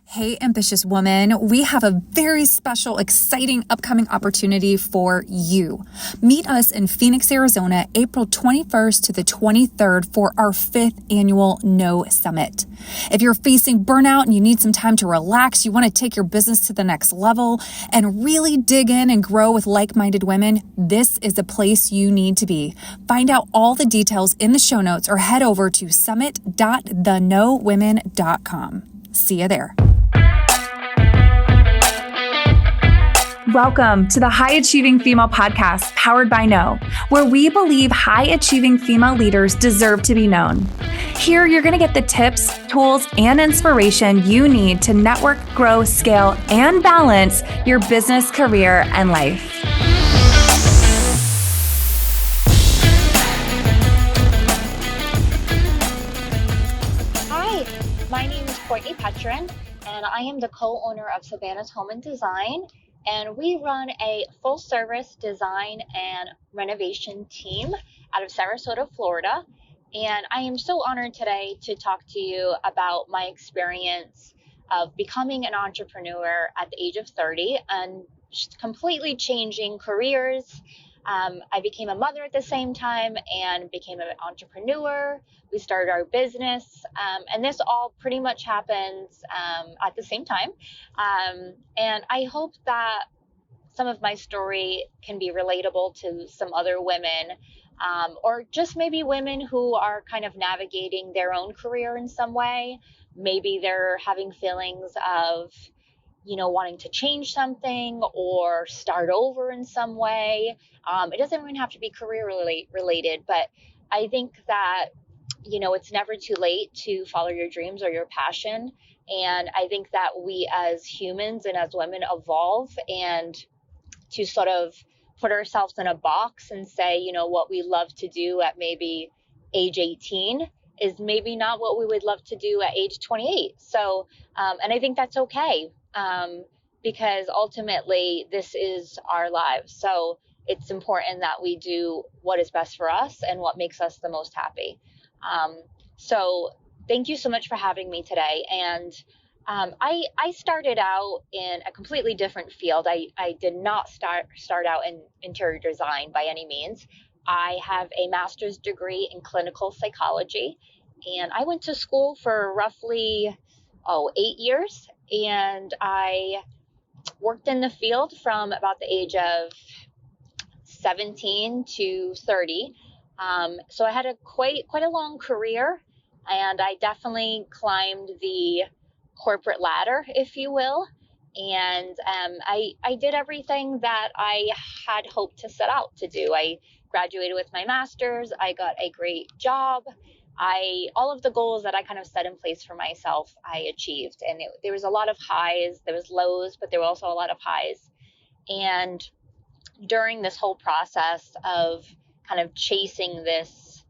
Hey, ambitious woman, we have a very special, exciting upcoming opportunity for you. Meet us in Phoenix, Arizona, April 21st to the 23rd for our 5th annual No Summit. If you're facing burnout and you need some time to relax, you want to take your business to the next level and really dig in and grow with like-minded women, this is the place you need to be. Find out all the details in the show notes or head over to summit.thenowomen.com. See you there. Welcome to the High Achieving Female Podcast, powered by No, where we believe high achieving female leaders deserve to be known. Here, you're going to get the tips, tools, and inspiration you need to network, grow, scale, and balance your business, career, and life. Hi, my name is Courtney Petrin, and I am the co-owner of Savannah's Home and Design. And we run a full-service design and renovation team out of Sarasota, Florida. And I am so honored today to talk to you about my experience of becoming an entrepreneur at the age of 30 and completely changing careers. I became a mother at the same time and became an entrepreneur. We started our business, and this all pretty much happens at the same time. And I hope that some of my story can be relatable to some other women, or just maybe women who are kind of navigating their own career in some way. Maybe they're having feelings of wanting to change something or start over in some way. It doesn't even have to be career related, but I think that, it's never too late to follow your dreams or your passion. And I think that we as humans and as women evolve, and to sort of put ourselves in a box and say, what we love to do at maybe age 18 is maybe not what we would love to do at age 28. So, and I think that's okay. Because ultimately this is our lives. So it's important that we do what is best for us and what makes us the most happy. So thank you so much for having me today. And I started out in a completely different field. I did not start out in interior design by any means. I have a master's degree in clinical psychology, and I went to school for roughly 8 years. And I worked in the field from about the age of 17 to 30. So I had quite a long career, and I definitely climbed the corporate ladder, if you will. And I did everything that I had hoped to set out to do. I graduated with my master's. I got a great job. All of the goals that I kind of set in place for myself, I achieved. And there was a lot of highs, there was lows, but there were also a lot of highs. And during this whole process of kind of chasing this,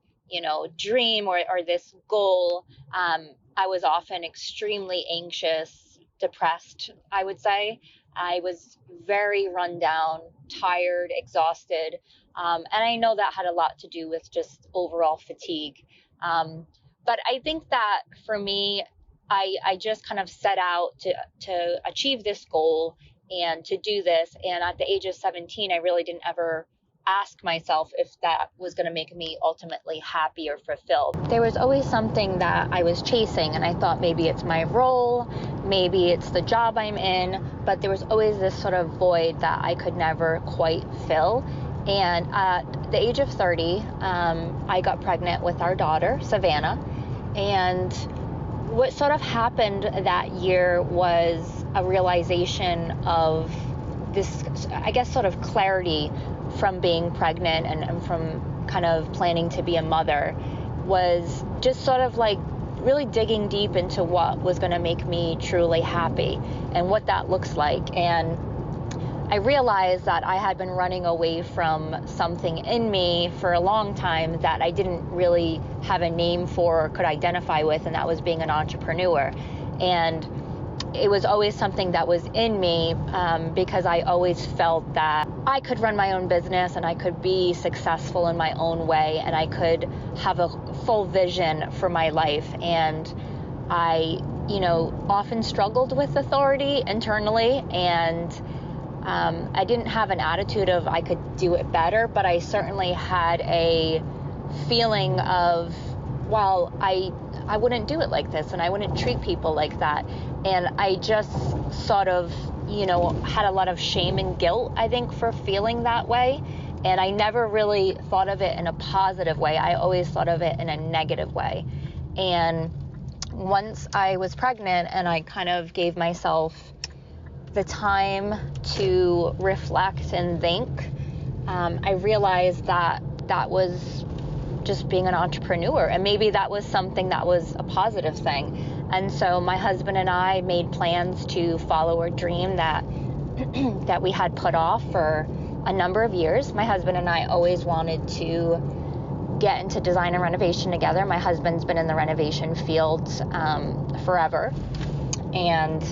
dream or this goal, I was often extremely anxious, depressed, I would say. I was very run down, tired, exhausted. And I know that had a lot to do with just overall fatigue. But I think that for me, I just kind of set out to achieve this goal and to do this. And at the age of 17, I really didn't ever ask myself if that was going to make me ultimately happy or fulfilled. There was always something that I was chasing, and I thought maybe it's my role, maybe it's the job I'm in, but there was always this sort of void that I could never quite fill. And at the age of 30, I got pregnant with our daughter, Savannah. And what sort of happened that year was a realization of this, I guess, sort of clarity from being pregnant and from kind of planning to be a mother, was just sort of like really digging deep into what was going to make me truly happy and what that looks like. And I realized that I had been running away from something in me for a long time that I didn't really have a name for or could identify with, and that was being an entrepreneur. And it was always something that was in me because I always felt that I could run my own business and I could be successful in my own way, and I could have a full vision for my life. And I, often struggled with authority internally, and I didn't have an attitude of I could do it better, but I certainly had a feeling of, well, I wouldn't do it like this, and I wouldn't treat people like that. And I just sort of, had a lot of shame and guilt, I think, for feeling that way. And I never really thought of it in a positive way. I always thought of it in a negative way. And once I was pregnant and I kind of gave myself the time to reflect and think, I realized that was just being an entrepreneur, and maybe that was something that was a positive thing. And so my husband and I made plans to follow a dream that that we had put off for a number of years. My husband and I always wanted to get into design and renovation together. My husband's been in the renovation field forever, and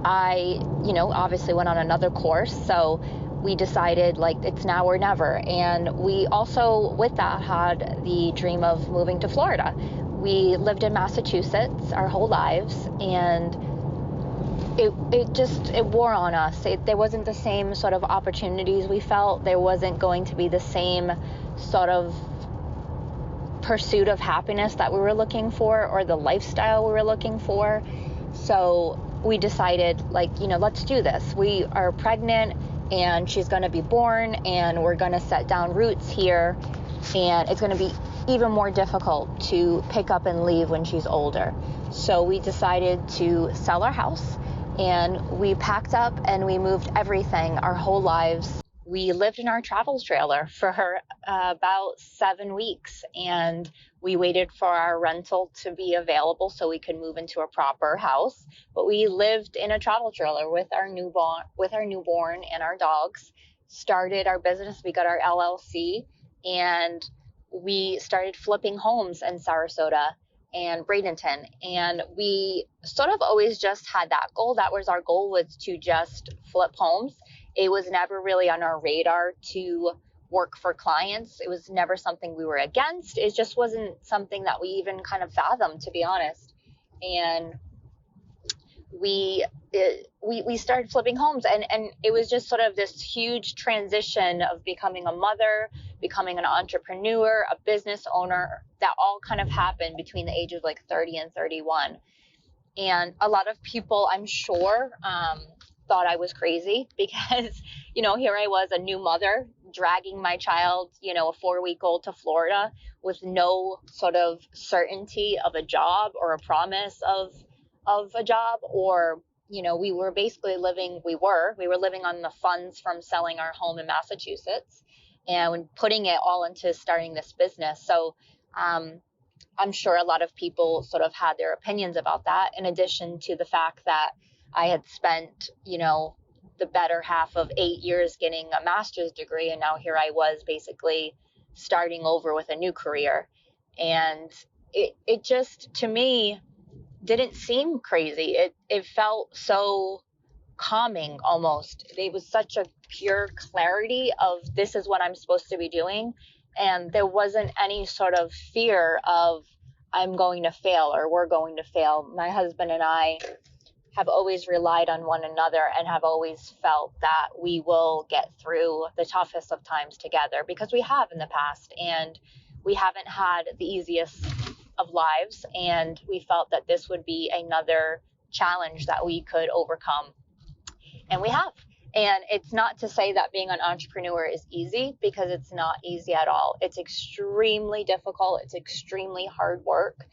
I, obviously went on another course, so we decided it's now or never. And we also, with that, had the dream of moving to Florida. We lived in Massachusetts our whole lives, and it wore on us. There wasn't the same sort of opportunities we felt. There wasn't going to be the same sort of pursuit of happiness that we were looking for, or the lifestyle we were looking for. So we decided, let's do this. We are pregnant, and she's going to be born, and we're going to set down roots here, and it's going to be even more difficult to pick up and leave when she's older. So we decided to sell our house, and we packed up and we moved everything, our whole lives. We lived in our travel trailer for about 7 weeks, and we waited for our rental to be available so we could move into a proper house. But we lived in a travel trailer with our newborn and our dogs. Started our business. We got our LLC, and we started flipping homes in Sarasota and Bradenton. And we sort of always just had that goal. That was our goal, was to just flip homes. It was never really on our radar to work for clients. It was never something we were against. It just wasn't something that we even kind of fathomed, to be honest. And we started flipping homes, and it was just sort of this huge transition of becoming a mother, becoming an entrepreneur, a business owner, that all kind of happened between the ages of 30 and 31. And a lot of people, I'm sure, thought I was crazy because, here I was, a new mother, dragging my child, a 4-week-old to Florida with no sort of certainty of a job or a promise of a job, or, we were basically living on the funds from selling our home in Massachusetts and putting it all into starting this business. So, I'm sure a lot of people sort of had their opinions about that, in addition to the fact that I had spent, the better half of 8 years getting a master's degree. And now here I was basically starting over with a new career. And it just, to me, didn't seem crazy. It felt so calming almost. It was such a pure clarity of, this is what I'm supposed to be doing. And there wasn't any sort of fear of, I'm going to fail or we're going to fail. My husband and I have always relied on one another and have always felt that we will get through the toughest of times together, because we have in the past, and we haven't had the easiest of lives. And we felt that this would be another challenge that we could overcome. And we have. And it's not to say that being an entrepreneur is easy, because it's not easy at all. It's extremely difficult. It's extremely hard work.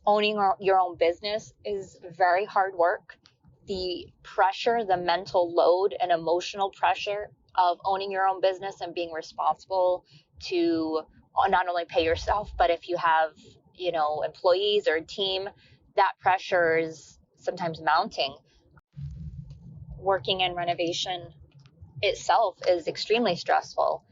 Owning your own business is very hard work. The pressure, the mental load and emotional pressure of owning your own business and being responsible to not only pay yourself, but if you have, employees or a team, that pressure is sometimes mounting. Working in renovation itself is extremely stressful.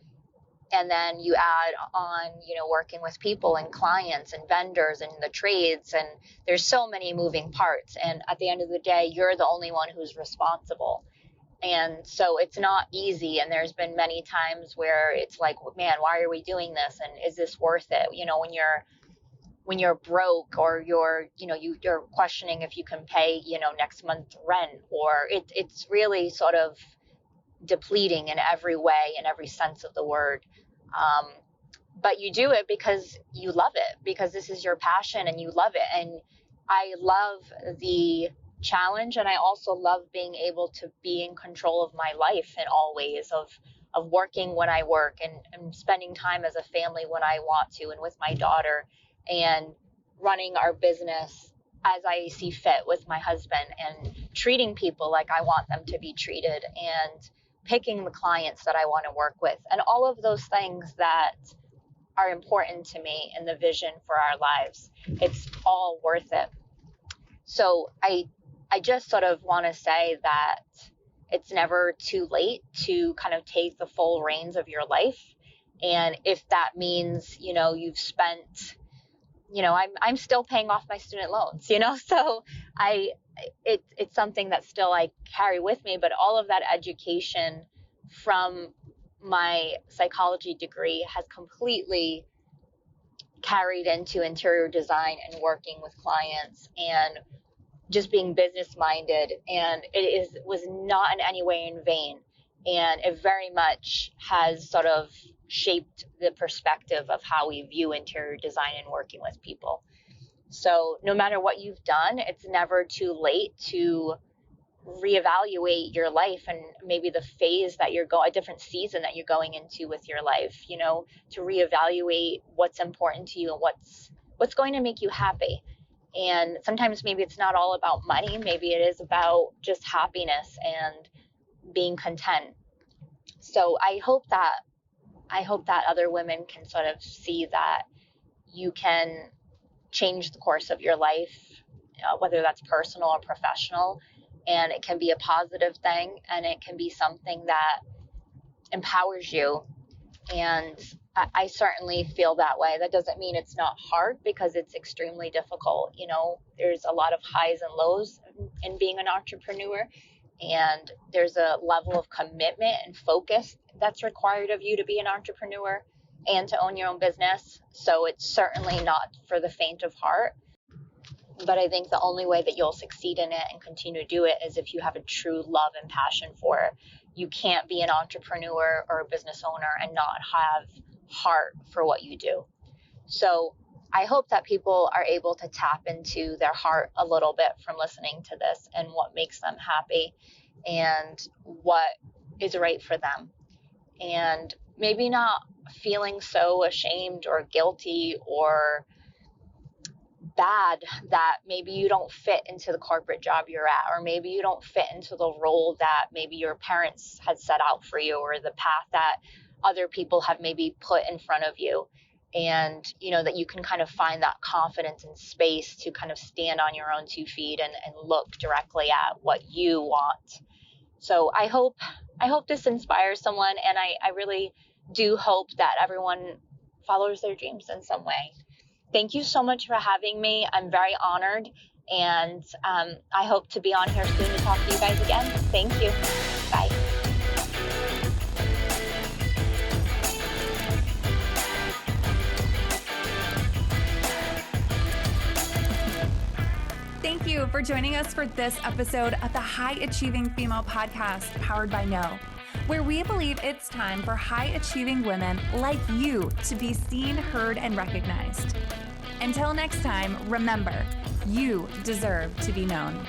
And then you add on, working with people and clients and vendors and the trades, and there's so many moving parts. And at the end of the day, you're the only one who's responsible. And so it's not easy. And there's been many times where it's like, man, why are we doing this? And is this worth it? When you're when you're broke, or you're questioning if you can pay, next month's rent, or it's really sort of depleting in every way, in every sense of the word. But you do it because you love it, because this is your passion and you love it. And I love the challenge, and I also love being able to be in control of my life in all ways, of working when I work, and spending time as a family when I want to, and with my daughter, and running our business as I see fit with my husband, and treating people like I want them to be treated, and picking the clients that I want to work with, and all of those things that are important to me in the vision for our lives. It's all worth it. So I just sort of want to say that it's never too late to kind of take the full reins of your life. And if that means, you've spent, I'm still paying off my student loans, so it's something that still I carry with me, but all of that education from my psychology degree has completely carried into interior design and working with clients and just being business minded. And was not in any way in vain. And it very much has sort of shaped the perspective of how we view interior design and working with people. So no matter what you've done, it's never too late to reevaluate your life, and maybe the phase that you're a different season that you're going into with your life, to reevaluate what's important to you and what's going to make you happy. And sometimes maybe it's not all about money. Maybe it is about just happiness and being content. So I hope that other women can sort of see that you can change the course of your life, whether that's personal or professional. And it can be a positive thing, and it can be something that empowers you. And I certainly feel that way. That doesn't mean it's not hard, because it's extremely difficult. There's a lot of highs and lows in being an entrepreneur, and there's a level of commitment and focus that's required of you to be an entrepreneur and to own your own business. So it's certainly not for the faint of heart. But I think the only way that you'll succeed in it and continue to do it is if you have a true love and passion for it. You can't be an entrepreneur or a business owner and not have heart for what you do. So I hope that people are able to tap into their heart a little bit from listening to this, and what makes them happy and what is right for them. And maybe not feeling so ashamed or guilty or bad that maybe you don't fit into the corporate job you're at, or maybe you don't fit into the role that maybe your parents had set out for you, or the path that other people have maybe put in front of you. And, that you can kind of find that confidence and space to kind of stand on your own 2 feet and look directly at what you want. So I hope this inspires someone, and I really do hope that everyone follows their dreams in some way. Thank you so much for having me. I'm very honored, and I hope to be on here soon to talk to you guys again. Thank you. Bye. Thank you for joining us for this episode of the High Achieving Female Podcast, powered by No, where we believe it's time for high achieving women like you to be seen, heard, and recognized. Until next time, remember, you deserve to be known.